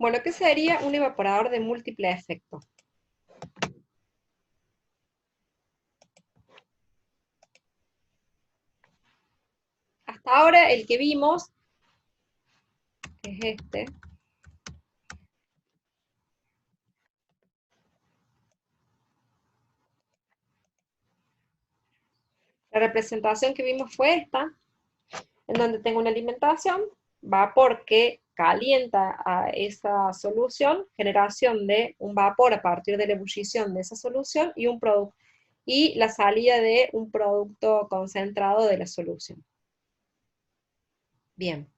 Bueno, ¿qué sería un evaporador de múltiple efecto? Hasta ahora el que vimos, que es este, la representación que vimos fue esta, en donde tengo una alimentación, vapor que calienta a esa solución, generación de un vapor a partir de la ebullición de esa solución y un producto, y la salida de un producto concentrado de la solución. Bien.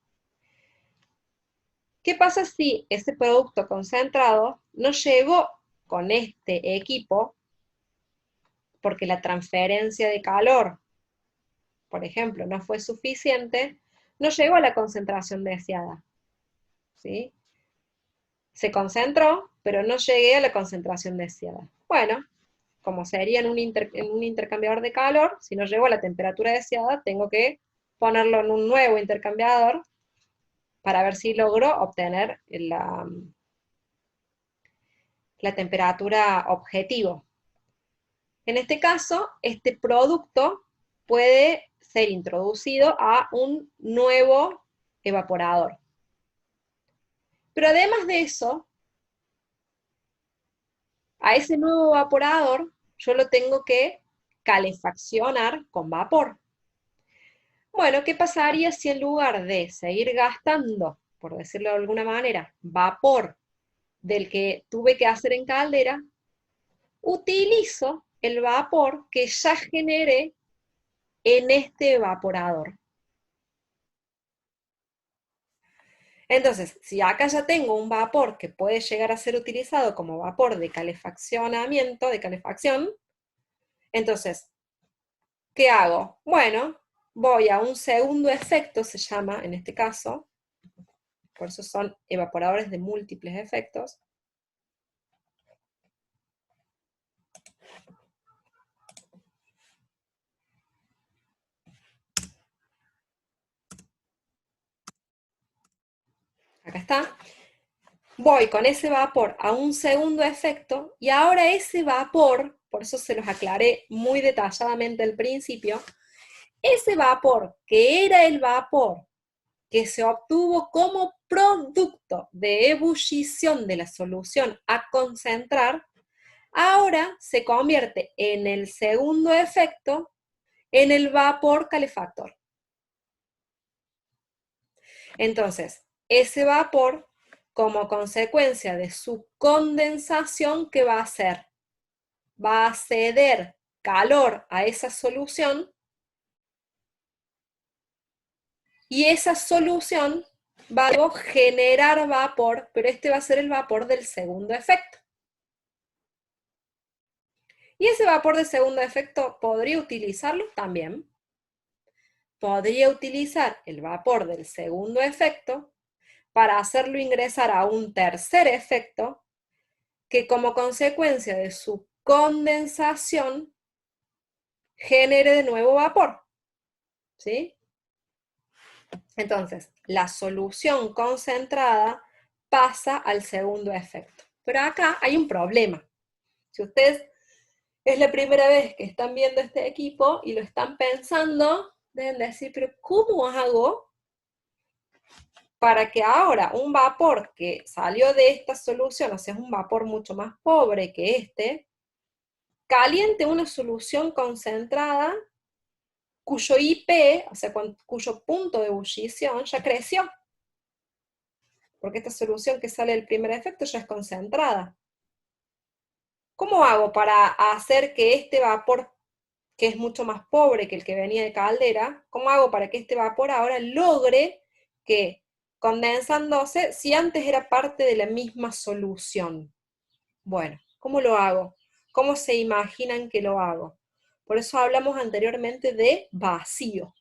¿Qué pasa si ese producto concentrado no llegó con este equipo porque la transferencia de calor, por ejemplo, no fue suficiente, no llegó a la concentración deseada? ¿Sí? Se concentró, pero no llegué a la concentración deseada. Bueno, como sería en un intercambiador de calor, si no llegó a la temperatura deseada, tengo que ponerlo en un nuevo intercambiador para ver si logro obtener la temperatura objetivo. En este caso, este producto puede ser introducido a un nuevo evaporador. Pero además de eso, a ese nuevo evaporador yo lo tengo que calefaccionar con vapor. Bueno, ¿qué pasaría si en lugar de seguir gastando, por decirlo de alguna manera, vapor del que tuve que hacer en caldera, utilizo el vapor que ya generé en este evaporador? Entonces, si acá ya tengo un vapor que puede llegar a ser utilizado como vapor de calefaccionamiento, de calefacción, entonces, ¿qué hago? Bueno, voy a un segundo efecto, se llama en este caso, por eso son evaporadores de múltiples efectos. Acá está. Voy con ese vapor a un segundo efecto, y ahora ese vapor, por eso se los aclaré muy detalladamente al principio, ese vapor, que era el vapor que se obtuvo como producto de ebullición de la solución a concentrar, ahora se convierte en el segundo efecto en el vapor calefactor. Entonces, ese vapor, como consecuencia de su condensación, ¿qué va a hacer? Va a ceder calor a esa solución, y esa solución va a generar vapor, pero este va a ser el vapor del segundo efecto. Y ese vapor de segundo efecto, ¿podría utilizarlo? También. Podría utilizar el vapor del segundo efecto para hacerlo ingresar a un tercer efecto que, como consecuencia de su condensación, genere de nuevo vapor. ¿Sí? Entonces, la solución concentrada pasa al segundo efecto. Pero acá hay un problema. Si ustedes es la primera vez que están viendo este equipo y lo están pensando, deben decir, pero ¿cómo hago para que ahora un vapor que salió de esta solución, o sea, es un vapor mucho más pobre que este, caliente una solución concentrada cuyo IP, o sea, cuyo punto de ebullición ya creció? Porque esta solución que sale del primer efecto ya es concentrada. ¿Cómo hago para hacer que este vapor, que es mucho más pobre que el que venía de caldera, cómo hago para que este vapor ahora logre que, condensándose, si antes era parte de la misma solución? Bueno, ¿cómo lo hago? ¿Cómo se imaginan que lo hago? Por eso hablamos anteriormente de vacío.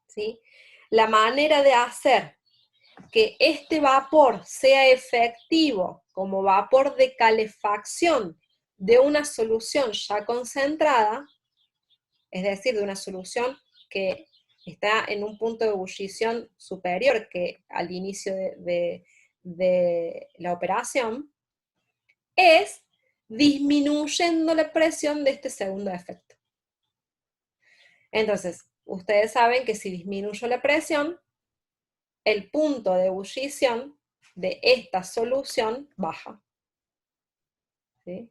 ¿Sí? La manera de hacer que este vapor sea efectivo como vapor de calefacción de una solución ya concentrada, es decir, de una solución que está en un punto de ebullición superior que al inicio de la operación es disminuyendo la presión de este segundo efecto. Entonces, ustedes saben que si disminuyo la presión, el punto de ebullición de esta solución baja. ¿Sí?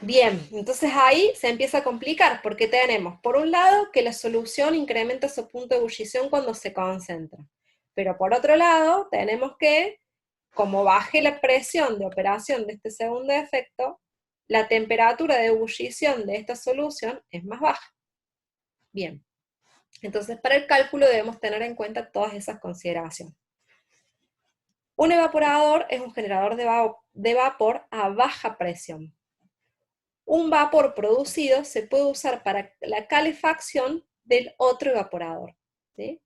Bien, entonces ahí se empieza a complicar, porque tenemos, por un lado, que la solución incrementa su punto de ebullición cuando se concentra. Pero por otro lado, tenemos que, como baje la presión de operación de este segundo efecto, la temperatura de ebullición de esta solución es más baja. Bien, entonces para el cálculo debemos tener en cuenta todas esas consideraciones. Un evaporador es un generador de vapor a baja presión. Un vapor producido se puede usar para la calefacción del otro evaporador. ¿Sí?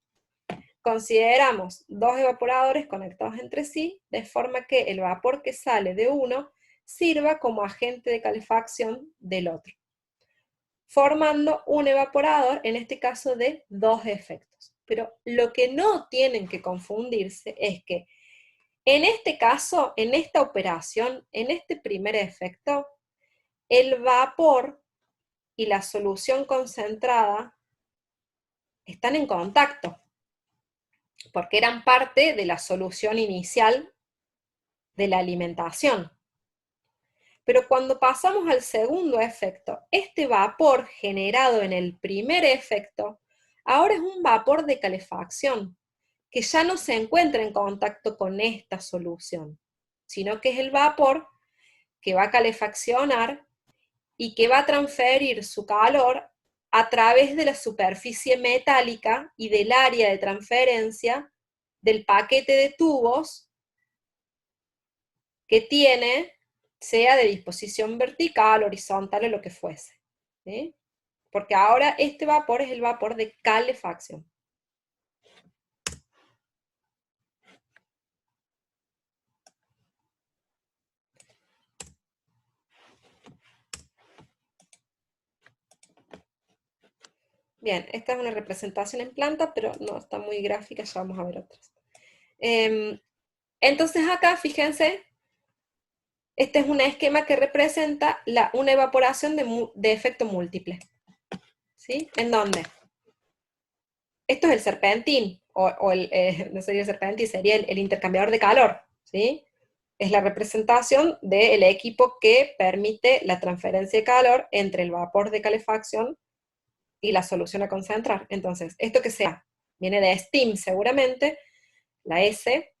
Consideramos dos evaporadores conectados entre sí, de forma que el vapor que sale de uno sirva como agente de calefacción del otro, formando un evaporador, en este caso de dos efectos. Pero lo que no tienen que confundirse es que en este caso, en esta operación, en este primer efecto, el vapor y la solución concentrada están en contacto, porque eran parte de la solución inicial de la alimentación. Pero cuando pasamos al segundo efecto, este vapor generado en el primer efecto, ahora es un vapor de calefacción, que ya no se encuentra en contacto con esta solución, sino que es el vapor que va a calefaccionar y que va a transferir su calor a través de la superficie metálica y del área de transferencia del paquete de tubos que tiene, sea de disposición vertical, horizontal o lo que fuese. ¿Sí? Porque ahora este vapor es el vapor de calefacción. Bien, esta es una representación en planta, pero no está muy gráfica, ya vamos a ver otras. Entonces acá, fíjense, este es un esquema que representa una evaporación de efecto múltiple. ¿Sí? ¿En dónde? Esto es el serpentín, no sería el serpentín, sería el intercambiador de calor. ¿Sí? Es la representación del equipo que permite la transferencia de calor entre el vapor de calefacción y la solución a concentrar. Entonces, esto que sea, viene de steam seguramente, la S,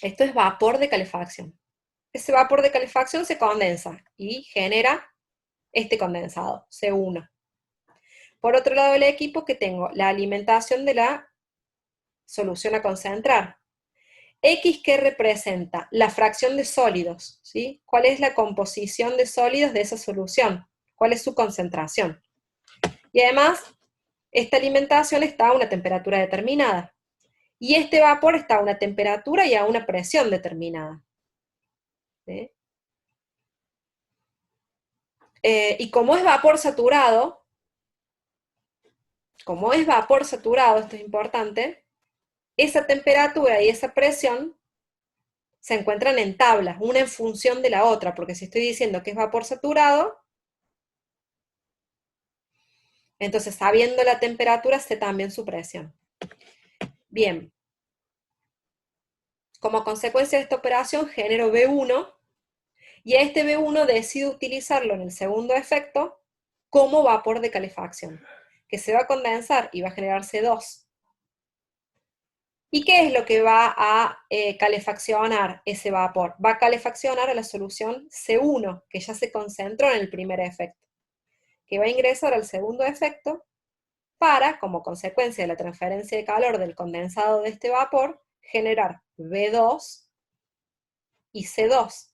esto es vapor de calefacción. Ese vapor de calefacción se condensa y genera este condensado, C1. Por otro lado del equipo que tengo la alimentación de la solución a concentrar. X que representa la fracción de sólidos, ¿sí? ¿Cuál es la composición de sólidos de esa solución? ¿Cuál es su concentración? Y además, esta alimentación está a una temperatura determinada. Y este vapor está a una temperatura y a una presión determinada. ¿Sí? Y como es vapor saturado, esto es importante, esa temperatura y esa presión se encuentran en tablas, una en función de la otra, porque si estoy diciendo que es vapor saturado, entonces sabiendo la temperatura sé también su presión. Bien, como consecuencia de esta operación genero B1, y a este B1 decido utilizarlo en el segundo efecto como vapor de calefacción, que se va a condensar y va a generar C2. ¿Y qué es lo que va a calefaccionar ese vapor? Va a calefaccionar a la solución C1, que ya se concentró en el primer efecto, que va a ingresar al segundo efecto para, como consecuencia de la transferencia de calor del condensado de este vapor, generar B2 y C2.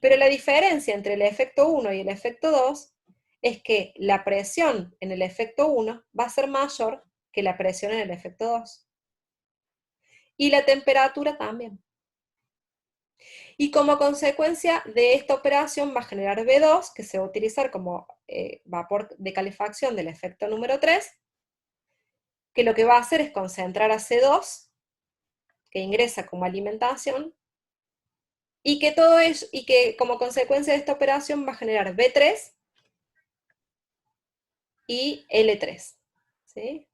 Pero la diferencia entre el efecto 1 y el efecto 2 es que la presión en el efecto 1 va a ser mayor que la presión en el efecto 2. Y la temperatura también. Y como consecuencia de esta operación va a generar B2, que se va a utilizar como vapor de calefacción del efecto número 3, que lo que va a hacer es concentrar a C2, que ingresa como alimentación, y que todo eso, y que como consecuencia de esta operación va a generar B3 y L3. ¿Sí?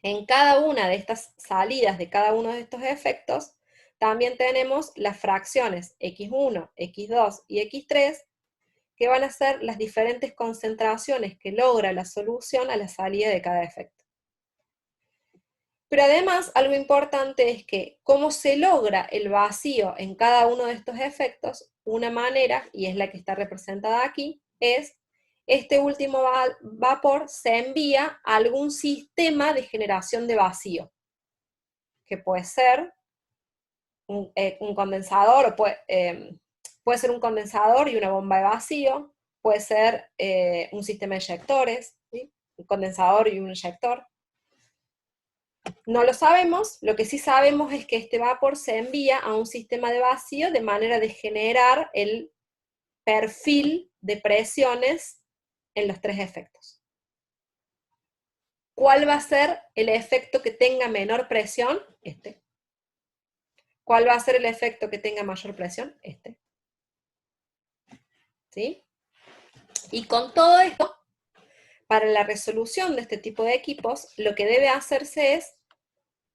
En cada una de estas salidas de cada uno de estos efectos, también tenemos las fracciones x1, x2 y x3, que van a ser las diferentes concentraciones que logra la solución a la salida de cada efecto. Pero además, algo importante es que cómo se logra el vacío en cada uno de estos efectos, una manera, y es la que está representada aquí, es este último vapor se envía a algún sistema de generación de vacío, que puede ser un condensador, o puede ser un condensador y una bomba de vacío, puede ser un sistema de eyectores, ¿sí? Un condensador y un eyector. No lo sabemos, lo que sí sabemos es que este vapor se envía a un sistema de vacío de manera de generar el perfil de presiones en los tres efectos. ¿Cuál va a ser el efecto que tenga menor presión? Este. ¿Cuál va a ser el efecto que tenga mayor presión? Este. ¿Sí? Y con todo esto, para la resolución de este tipo de equipos, lo que debe hacerse es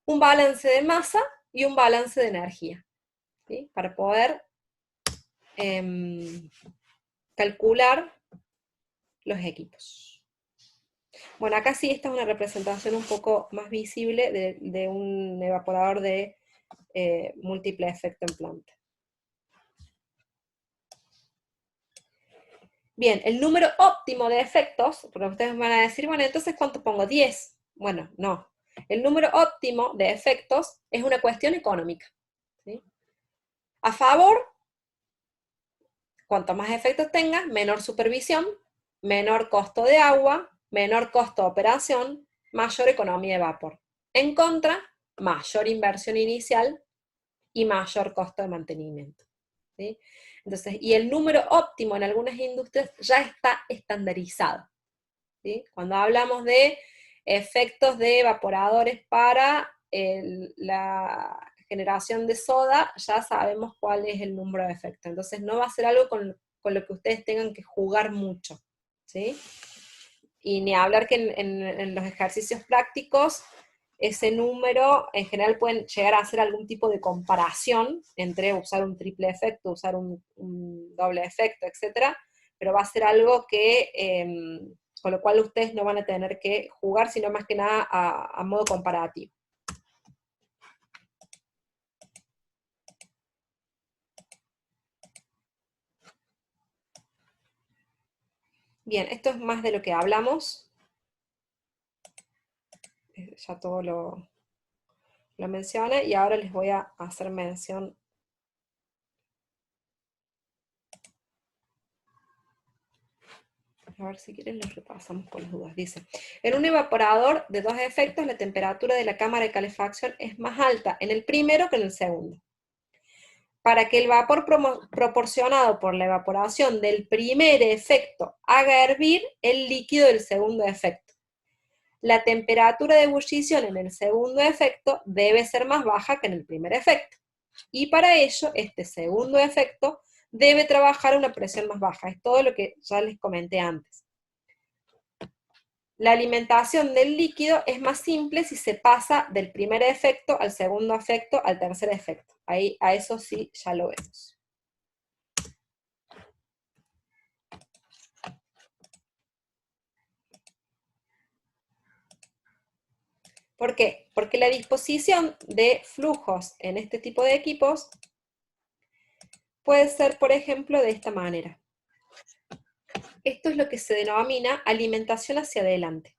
un balance de masa y un balance de energía, ¿sí? Para poder calcular los equipos. Bueno, acá sí esta es una representación un poco más visible de un evaporador de múltiple efecto en planta. Bien, el número óptimo de efectos, porque ustedes van a decir, bueno, entonces ¿cuánto pongo? 10. Bueno, no. El número óptimo de efectos es una cuestión económica, ¿sí? A favor, cuanto más efectos tengas, menor supervisión, menor costo de agua, menor costo de operación, mayor economía de vapor. En contra, mayor inversión inicial y mayor costo de mantenimiento, ¿sí? Entonces, y el número óptimo en algunas industrias ya está estandarizado, ¿sí? Cuando hablamos de efectos de evaporadores para la generación de soda, ya sabemos cuál es el número de efectos. Entonces no va a ser algo con lo que ustedes tengan que jugar mucho, ¿sí? Y ni hablar que en los ejercicios prácticos, ese número en general pueden llegar a hacer algún tipo de comparación entre usar un triple efecto, usar un doble efecto, etc. Pero va a ser algo que, con lo cual ustedes no van a tener que jugar, sino más que nada a modo comparativo. Bien, esto es más de lo que hablamos. Ya todo lo mencioné, y ahora les voy a hacer mención. A ver si quieren los repasamos por las dudas. Dice, en un evaporador de dos efectos, la temperatura de la cámara de calefacción es más alta en el primero que en el segundo. Para que el vapor proporcionado por la evaporación del primer efecto haga hervir el líquido del segundo efecto, la temperatura de ebullición en el segundo efecto debe ser más baja que en el primer efecto. Y para ello, este segundo efecto debe trabajar a una presión más baja. Es todo lo que ya les comenté antes. La alimentación del líquido es más simple si se pasa del primer efecto al segundo efecto al tercer efecto. Ahí, a eso sí ya lo vemos. ¿Por qué? Porque la disposición de flujos en este tipo de equipos puede ser, por ejemplo, de esta manera. Esto es lo que se denomina alimentación hacia adelante,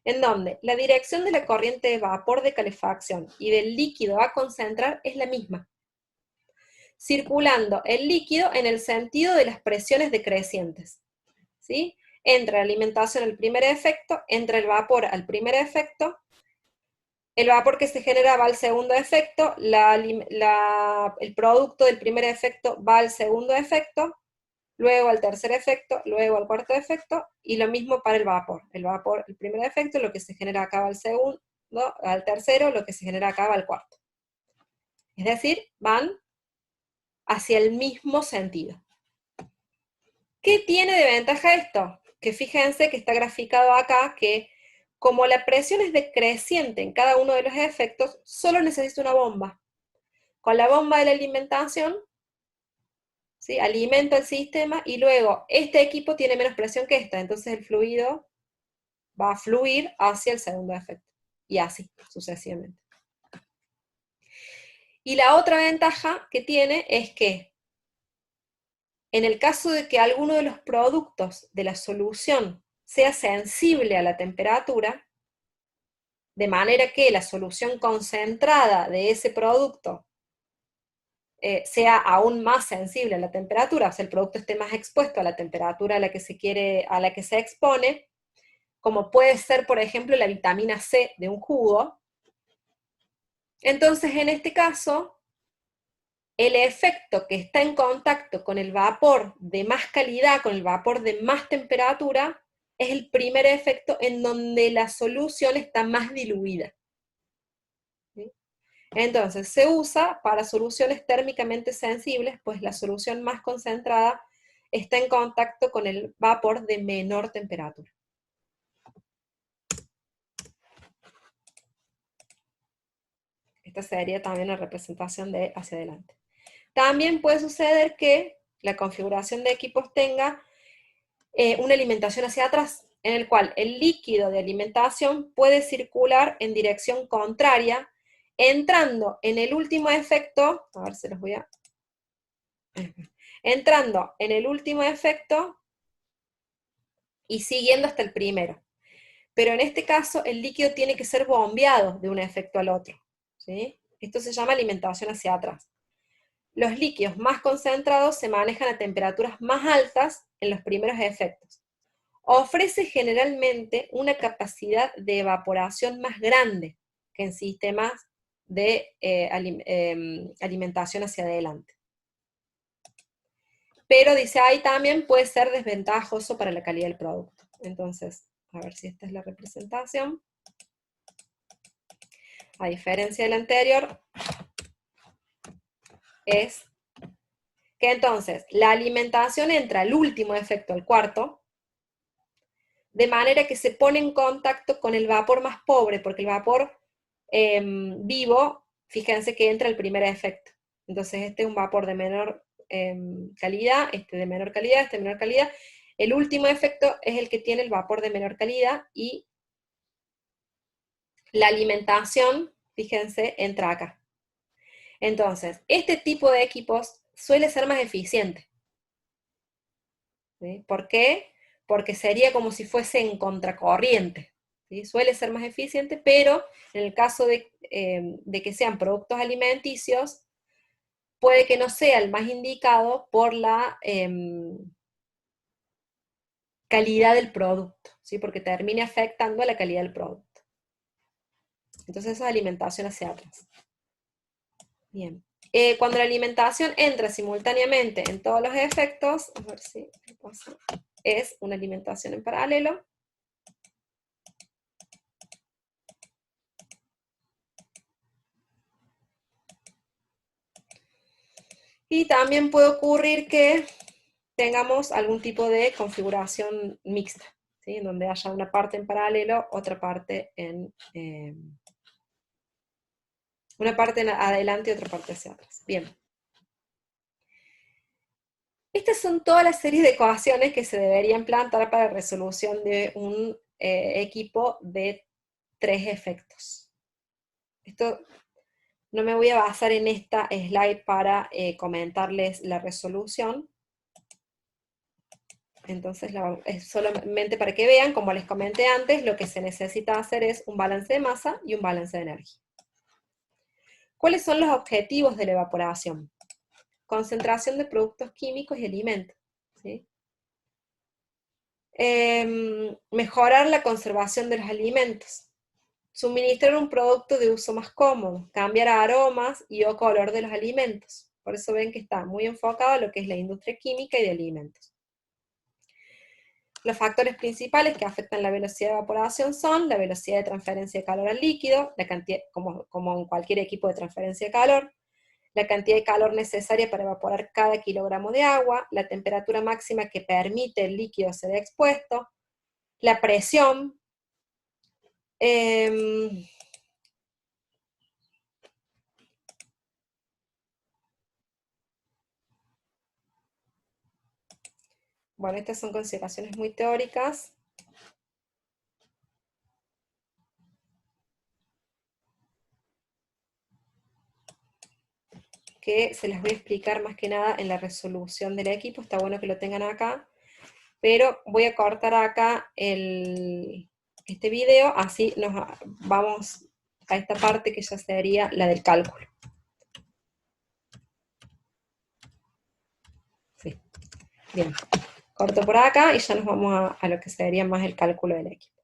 en donde la dirección de la corriente de vapor de calefacción y del líquido a concentrar es la misma, circulando el líquido en el sentido de las presiones decrecientes, ¿sí? Entra la alimentación al primer efecto, entra el vapor al primer efecto, el vapor que se genera va al segundo efecto, el producto del primer efecto va al segundo efecto, luego al tercer efecto, luego al cuarto efecto, y lo mismo para el vapor. El vapor, el primer efecto, lo que se genera acá va al segundo, al tercero, lo que se genera acá va al cuarto. Es decir, van hacia el mismo sentido. ¿Qué tiene de ventaja esto? Que fíjense que está graficado acá que como la presión es decreciente en cada uno de los efectos, solo necesita una bomba. Con la bomba de la alimentación, ¿sí?, alimenta el sistema y luego este equipo tiene menos presión que esta, entonces el fluido va a fluir hacia el segundo efecto. Y así, sucesivamente. Y la otra ventaja que tiene es que en el caso de que alguno de los productos de la solución sea sensible a la temperatura, de manera que la solución concentrada de ese producto sea aún más sensible a la temperatura, o sea, el producto esté más expuesto a la temperatura a la que se expone, como puede ser, por ejemplo, la vitamina C de un jugo. Entonces, en este caso, el efecto que está en contacto con el vapor de más calidad, con el vapor de más temperatura, es el primer efecto en donde la solución está más diluida. ¿Sí? Entonces, se usa para soluciones térmicamente sensibles, pues la solución más concentrada está en contacto con el vapor de menor temperatura. Esta sería también la representación de hacia adelante. También puede suceder que la configuración de equipos tenga una alimentación hacia atrás, en el cual el líquido de alimentación puede circular en dirección contraria, entrando en el último efecto, a ver si los voy a... entrando en el último efecto y siguiendo hasta el primero. Pero en este caso el líquido tiene que ser bombeado de un efecto al otro, ¿sí? Esto se llama alimentación hacia atrás. Los líquidos más concentrados se manejan a temperaturas más altas en los primeros efectos. Ofrece generalmente una capacidad de evaporación más grande que en sistemas de alimentación hacia adelante. Pero dice ahí también puede ser desventajoso para la calidad del producto. Entonces, a ver si esta es la representación. A diferencia del anterior, es que entonces la alimentación entra al último efecto, al cuarto, de manera que se pone en contacto con el vapor más pobre, porque el vapor vivo, fíjense que entra el primer efecto. Entonces este es un vapor de menor calidad, este de menor calidad, este de menor calidad. El último efecto es el que tiene el vapor de menor calidad y la alimentación, fíjense, entra acá. Entonces, este tipo de equipos suele ser más eficiente. ¿Sí? ¿Por qué? Porque sería como si fuese en contracorriente. ¿Sí? Suele ser más eficiente, pero en el caso de que sean productos alimenticios, puede que no sea el más indicado por la calidad del producto, ¿sí? Porque termine afectando a la calidad del producto. Entonces esa es alimentación hacia atrás. Bien. Cuando la alimentación entra simultáneamente en todos los efectos, a ver si ¿qué pasa? Es una alimentación en paralelo. Y también puede ocurrir que tengamos algún tipo de configuración mixta, ¿sí? En donde haya una parte en paralelo, otra parte en... una parte adelante y otra parte hacia atrás. Bien. Estas son todas las series de ecuaciones que se deberían plantear para la resolución de un equipo de 3 efectos. Esto no me voy a basar en esta slide para comentarles la resolución. Entonces es solamente para que vean, como les comenté antes, lo que se necesita hacer es un balance de masa y un balance de energía. ¿Cuáles son los objetivos de la evaporación? Concentración de productos químicos y alimentos, ¿sí? Mejorar la conservación de los alimentos, suministrar un producto de uso más cómodo, cambiar aromas y o color de los alimentos. Por eso ven que está muy enfocado a lo que es la industria química y de alimentos. Los factores principales que afectan la velocidad de evaporación son la velocidad de transferencia de calor al líquido, la cantidad, como en cualquier equipo de transferencia de calor, la cantidad de calor necesaria para evaporar cada kilogramo de agua, la temperatura máxima que permite el líquido ser expuesto, la presión, bueno, estas son consideraciones muy teóricas. Que se las voy a explicar más que nada en la resolución del equipo, está bueno que lo tengan acá, pero voy a cortar acá este video, así nos vamos a esta parte que ya sería la del cálculo. Sí. Bien, corto por acá y ya nos vamos a lo que sería más el cálculo del equipo.